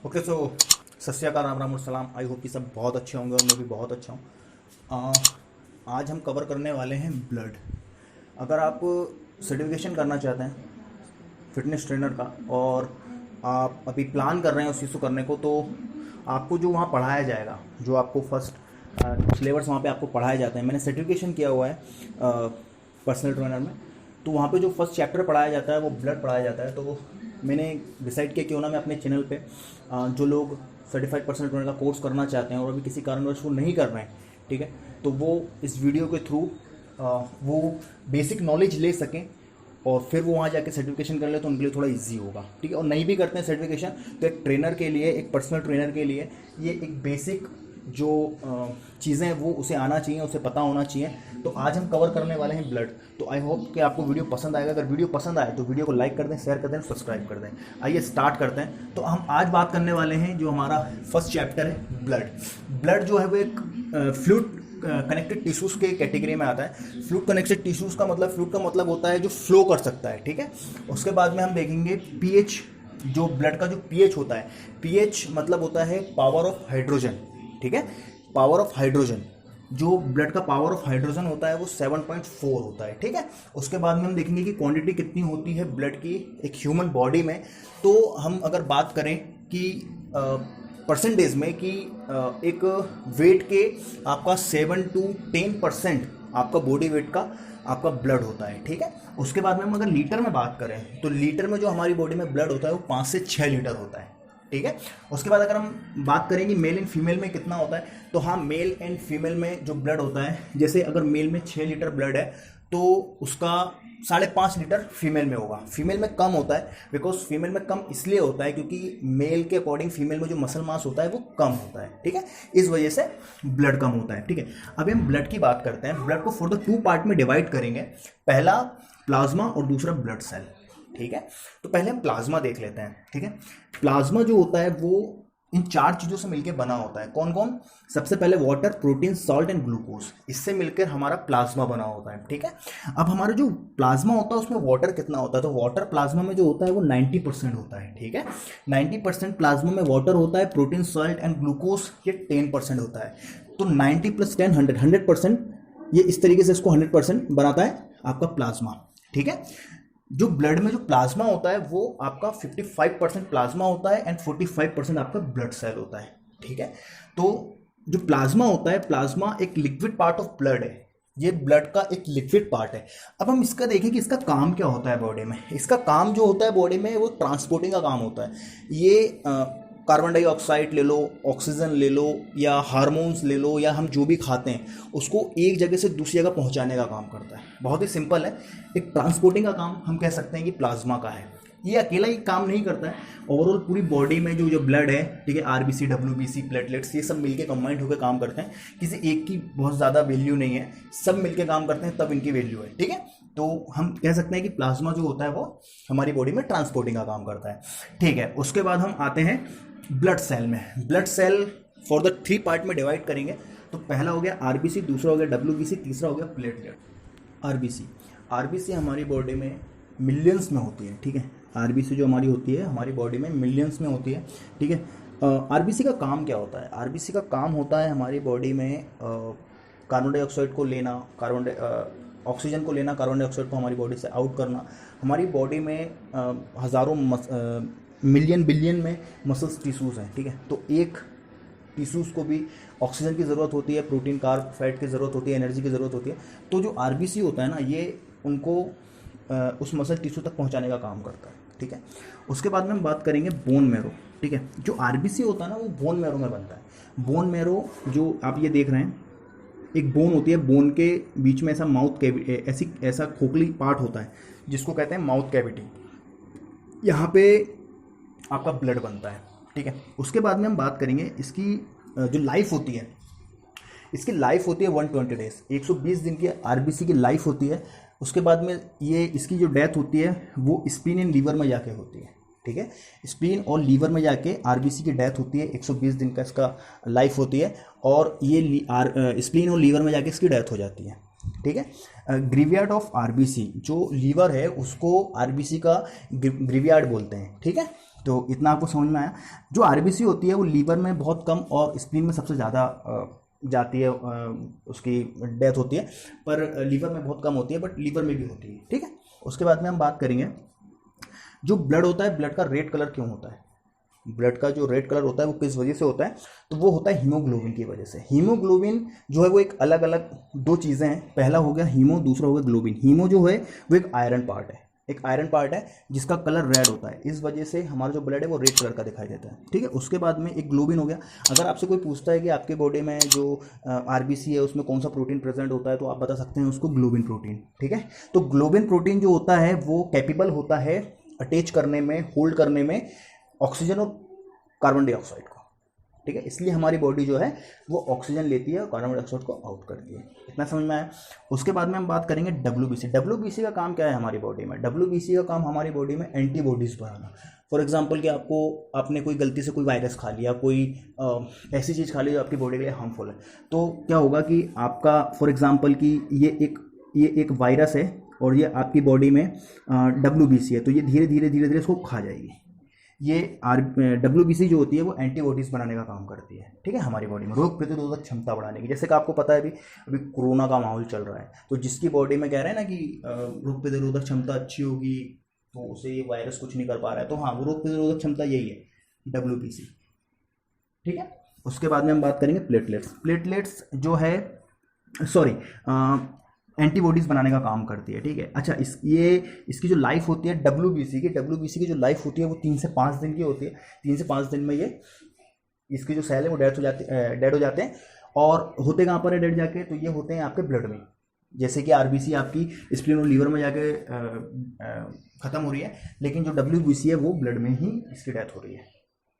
Okay so सत श्री अकाल, राम राम और सलाम। आई होप कि सब बहुत अच्छे होंगे और मैं भी बहुत अच्छा हूँ। आज हम कवर करने वाले हैं ब्लड। अगर आप सर्टिफिकेशन करना चाहते हैं फिटनेस ट्रेनर का और आप अभी प्लान कर रहे हैं उस चीज़ को करने को, तो आपको जो वहाँ पढ़ाया जाएगा, जो आपको फर्स्ट सिलेबस वहाँ पे आपको पढ़ाया जाता है। मैंने सर्टिफिकेशन किया हुआ है पर्सनल ट्रेनर में, तो वहाँ पे जो फर्स्ट चैप्टर पढ़ाया जाता है वो ब्लड पढ़ाया जाता है। तो मैंने डिसाइड किया क्यों ना मैं अपने चैनल पे जो लोग सर्टिफाइड पर्सनल ट्रेनर का कोर्स करना चाहते हैं और अभी किसी कारणवश वो नहीं कर रहे हैं, ठीक है, तो वो इस वीडियो के थ्रू वो बेसिक नॉलेज ले सकें और फिर वो वहाँ जाके सर्टिफिकेशन कर ले तो उनके लिए थोड़ा इजी होगा, ठीक है। और नहीं भी करते हैं सर्टिफिकेशन तो एक ट्रेनर के लिए, एक पर्सनल ट्रेनर के लिए ये एक बेसिक जो चीज़ें वो उसे आना चाहिए, उसे पता होना चाहिए। तो आज हम कवर करने वाले हैं ब्लड। तो आई होप कि आपको वीडियो पसंद आएगा। अगर वीडियो पसंद आए तो वीडियो को लाइक कर दें, शेयर कर दें, सब्सक्राइब कर दें। आइए स्टार्ट करते हैं। तो हम आज बात करने वाले हैं जो हमारा फर्स्ट चैप्टर है ब्लड। ब्लड जो है वो एक फ्लूइड कनेक्टेड टिश्यूज के कैटेगरी में आता है। फ्लूइड कनेक्टेड टिश्यूज का मतलब, फ्लूइड का मतलब होता है जो फ्लो कर सकता है, ठीक है। उसके बाद में हम देखेंगे पीएच, जो ब्लड का जो पीएच होता है, पीएच मतलब होता है पावर ऑफ हाइड्रोजन, ठीक है। पावर ऑफ हाइड्रोजन, जो ब्लड का पावर ऑफ हाइड्रोजन होता है वो 7.4 होता है, ठीक है। उसके बाद में हम देखेंगे कि क्वांटिटी कितनी होती है ब्लड की एक ह्यूमन बॉडी में। तो हम अगर बात करें कि परसेंटेज में कि एक वेट के आपका 7 to 10% आपका बॉडी वेट का आपका ब्लड होता है, ठीक है। उसके बाद में हम अगर लीटर में बात करें तो लीटर में जो हमारी बॉडी में ब्लड होता है वो 5 से 6 लीटर होता है, ठीक है। उसके बाद अगर हम बात करें कि मेल एंड फीमेल में कितना होता है, तो हाँ, मेल एंड फीमेल में जो ब्लड होता है, जैसे अगर मेल में 6 लीटर ब्लड है तो उसका 5.5 लीटर फीमेल में होगा। फीमेल में कम होता है, बिकॉज फीमेल में कम इसलिए होता है क्योंकि मेल के अकॉर्डिंग फीमेल में जो मसल मास होता है वो कम होता है, ठीक है। इस वजह से ब्लड कम होता है, ठीक है। अभी हम ब्लड की बात करते हैं। ब्लड को फॉर द 2 पार्ट में डिवाइड करेंगे, पहला प्लाज्मा और दूसरा ब्लड सेल, ठीक है। तो पहले हम प्लाज्मा देख लेते हैं, ठीक है। प्लाज्मा जो होता है वो इन 4 चीज़ों से मिलकर बना होता है। कौन कौन? सबसे पहले water, protein, salt and glucose, इससे मिलकर हमारा प्लाज्मा बना होता है, ठीक है। अब हमारा जो प्लाज्मा होता है उसमें वाटर कितना होता है, तो वाटर प्लाज्मा में जो होता है वो 90% होता है, ठीक है। 90% प्लाज्मा में वाटर होता है। प्रोटीन, सॉल्ट एंड ग्लूकोज ये 10% होता है। तो 90 + 10 100% ये इस तरीके से इसको 100% बनाता है आपका प्लाज्मा, ठीक है। जो ब्लड में जो प्लाज्मा होता है वो आपका 55% प्लाज्मा होता है एंड 45% आपका ब्लड सेल होता है, ठीक है। तो जो प्लाज्मा होता है, प्लाज्मा एक लिक्विड पार्ट ऑफ ब्लड है। ये ब्लड का एक लिक्विड पार्ट है। अब हम इसका देखें कि इसका काम क्या होता है बॉडी में। इसका काम जो होता है बॉडी में वो ट्रांसपोर्टिंग का काम होता है। ये कार्बन डाइऑक्साइड ले लो, ऑक्सीजन ले लो, या हार्मोन्स ले लो, या हम जो भी खाते हैं उसको एक जगह से दूसरी जगह पहुंचाने का काम करता है। बहुत ही सिंपल है। एक ट्रांसपोर्टिंग का काम हम कह सकते हैं कि प्लाज्मा का है। ये अकेला ही काम नहीं करता है, ओवरऑल पूरी बॉडी में जो जो ब्लड है, ठीक है, आरबीसी, डब्ल्यूबीसी, प्लेटलेट्स, ये सब मिलके कंबाइंड होकर काम करते हैं। किसी एक की बहुत ज़्यादा वैल्यू नहीं है, सब मिलके काम करते हैं तब इनकी वैल्यू है, ठीक है। तो हम कह सकते हैं कि प्लाज्मा जो होता है वो हमारी बॉडी में ट्रांसपोर्टिंग का काम करता है, ठीक है। उसके बाद हम आते हैं ब्लड सेल में। Blood cell for the 3 part में डिवाइड करेंगे। तो पहला हो गया आरबीसी, दूसरा हो गया डब्ल्यूबीसी, तीसरा हो गया प्लेटलेट। आरबीसी, आरबीसी हमारी बॉडी में मिलियंस में होती है, ठीक है। आरबीसी जो हमारी होती है हमारी बॉडी में मिलियंस में होती है, ठीक है। आरबीसी का काम क्या होता है? आरबीसी का काम होता है हमारी बॉडी में कार्बन डाइऑक्साइड को लेना, ऑक्सीजन को लेना, कार्बन डाइऑक्साइड को हमारी बॉडी से आउट करना। हमारी बॉडी में हज़ारों मिलियन बिलियन में मसल्स टिश्यूज़ हैं, ठीक है। तो एक टिश्यूज़ को भी ऑक्सीजन की ज़रूरत होती है, प्रोटीन, कार्ब, फैट की ज़रूरत होती है, एनर्जी की ज़रूरत होती है। तो जो आरबीसी होता है ना, ये उनको उस मसल टिश्यू तक पहुंचाने का काम करता है, ठीक है। उसके बाद में हम बात करेंगे बोन मैरो, ठीक है। जो आरबीसी होता है ना वो बोन मैरो में बनता है। बोन मैरो जो आप ये देख रहे हैं, एक बोन होती है, बोन के बीच में ऐसा माउथ कैविटी, ऐसा खोखली पार्ट होता है जिसको कहते हैं माउथ कैविटी। यहाँ पे आपका ब्लड बनता है, ठीक है। उसके बाद में हम बात करेंगे इसकी जो लाइफ होती है, इसकी लाइफ होती है 120 डेज, 120 दिन की आरबीसी की लाइफ होती है। उसके बाद में ये इसकी जो डेथ होती है वो स्प्लीन एंड लीवर में जाके होती है, ठीक है। स्प्लीन और लीवर में जाके आरबीसी की डेथ होती है। 120 दिन का इसका लाइफ होती है और ये स्प्लीन और लीवर में जाके इसकी डेथ हो जाती है। ठीक है। ग्रेवयार्ड ऑफ आरबीसी, जो लीवर है उसको आरबीसी का ग्रेवयार्ड बोलते हैं, ठीक है। तो इतना आपको समझ में आया। जो आरबीसी होती है वो लीवर में बहुत कम और स्प्लीन में सबसे ज़्यादा जाती है, उसकी डेथ होती है, पर लीवर में बहुत कम होती है, बट लीवर में भी होती है, ठीक है। उसके बाद में हम बात करेंगे जो ब्लड होता है, ब्लड का रेड कलर क्यों होता है। ब्लड का जो रेड कलर होता है वो किस वजह से होता है, तो वो होता है हीमोग्लोबिन की वजह से। हीमोग्लोबिन जो है वो एक अलग अलग दो चीज़ें हैं, पहला हो गया हीमो, दूसरा हो गया ग्लोबिन। हीमो जो है वो एक आयरन पार्ट है, एक आयरन पार्ट है जिसका कलर रेड होता है, इस वजह से हमारा जो ब्लड है वो रेड कलर का दिखाई देता है, ठीक है। उसके बाद में एक ग्लोबिन हो गया। अगर आपसे कोई पूछता है कि आपके बॉडी में जो आरबीसी है उसमें कौन सा प्रोटीन प्रेजेंट होता है, तो आप बता सकते हैं उसको ग्लोबिन प्रोटीन, ठीक है। तो ग्लोबिन प्रोटीन जो होता है वो कैपेबल होता है अटैच करने में, होल्ड करने में ऑक्सीजन और कार्बन डाइऑक्साइड को, ठीक है। इसलिए हमारी बॉडी जो है वो ऑक्सीजन लेती है और कार्बन डाइऑक्साइड को आउट करती है। इतना समझ में आया। उसके बाद में हम बात करेंगे डब्ल्यूबीसी। डब्ल्यूबीसी का काम क्या है हमारी बॉडी में। डब्ल्यूबीसी का काम हमारी बॉडी में एंटीबॉडीज़ बनाना। फॉर एग्जांपल कि आपने कोई गलती से कोई वायरस खा लिया, कोई ऐसी चीज़ खा ली जो आपकी बॉडी के लिए हार्मफुल है, तो क्या होगा कि आपका फॉर एग्जांपल कि ये एक वायरस है और ये आपकी बॉडी में डब्ल्यूबीसी है, तो ये धीरे धीरे धीरे धीरे इसको खा जाएगी। ये डब्ल्यूबीसी जो होती है वो एंटीबॉडीज़ बनाने का काम करती है, ठीक है, हमारी बॉडी में रोग प्रतिरोधक क्षमता बढ़ाने की। जैसे कि आपको पता है अभी कोरोना का माहौल चल रहा है, तो जिसकी बॉडी में कह रहे हैं ना कि रोग प्रतिरोधक क्षमता अच्छी होगी तो उसे ये वायरस कुछ नहीं कर पा रहा है, तो हाँ, वो रोग प्रतिरोधक क्षमता यही है, डब्ल्यूबीसी, ठीक है। उसके बाद में हम बात करेंगे प्लेटलेट्स। प्लेटलेट्स जो है सॉरी एंटीबॉडीज़ बनाने का काम करती है, ठीक है। अच्छा, इसकी जो लाइफ होती है डब्ल्यूबीसी की जो लाइफ होती है वो 3 से 5 दिन की होती है। 3 से 5 दिन में ये इसकी जो सेल है वो डेड हो जाते हैं। और होते कहाँ पर है डेड जाके, तो ये होते हैं आपके ब्लड में। जैसे कि आरबीसी आपकी स्प्लीन और लीवर में जाके ख़त्म हो रही है, लेकिन जो डब्ल्यूबीसी है वो ब्लड में ही इसकी डेथ हो रही है,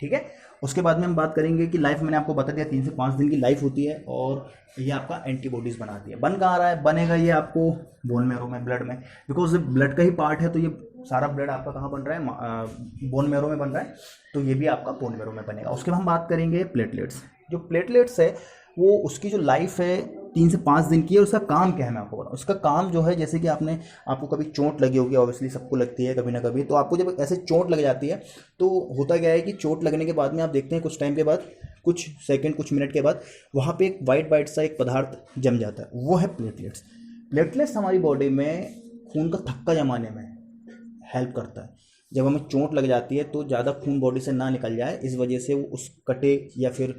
ठीक है। उसके बाद में हम बात करेंगे कि लाइफ, मैंने आपको बता दिया 3 से 5 दिन की लाइफ होती है और ये आपका एंटीबॉडीज़ बनाती है। बन कहाँ रहा है, बनेगा ये आपको बोन मैरो में, ब्लड में, बिकॉज ब्लड का ही पार्ट है, तो ये सारा ब्लड आपका कहाँ बन रहा है, बोन मैरो में बन रहा है, तो ये भी आपका बोन मैरो में बनेगा। उसके बाद हम बात करेंगे प्लेटलेट्स। जो प्लेटलेट्स है वो उसकी जो लाइफ है 3 से 5 दिन की है। उसका काम क्या है मैं आपको बताऊँ। उसका काम जो है, जैसे कि आपको कभी चोट लगी होगी, ऑब्वियसली सबको लगती है कभी ना कभी, तो आपको जब ऐसे चोट लग जाती है तो होता क्या है कि चोट लगने के बाद में आप देखते हैं कुछ टाइम के बाद, कुछ सेकंड कुछ मिनट के बाद वहाँ पे एक वाइट सा एक पदार्थ जम जाता है, वो है प्लेटलेट्स। प्लेटलेट्स हमारी बॉडी में खून का थक्का जमाने में हेल्प करता है। जब हमें चोट लग जाती है तो ज़्यादा खून बॉडी से ना निकल जाए, इस वजह से वो उस कटे या फिर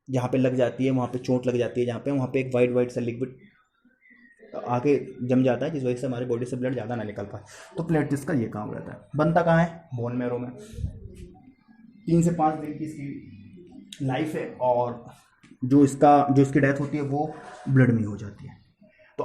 जहाँ पे लग जाती है, वहाँ पे चोट लग जाती है जहाँ पे, वहाँ पे एक वाइट सा लिक्विड आके जम जाता है, जिस वजह से हमारी बॉडी से ब्लड ज़्यादा ना निकल पाए। तो प्लेटलेट्स का ये काम रहता है। बनता कहाँ है, बोन मैरो में। 3 से 5 दिन की इसकी लाइफ है और जो इसकी डेथ होती है वो ब्लड में हो जाती है। तो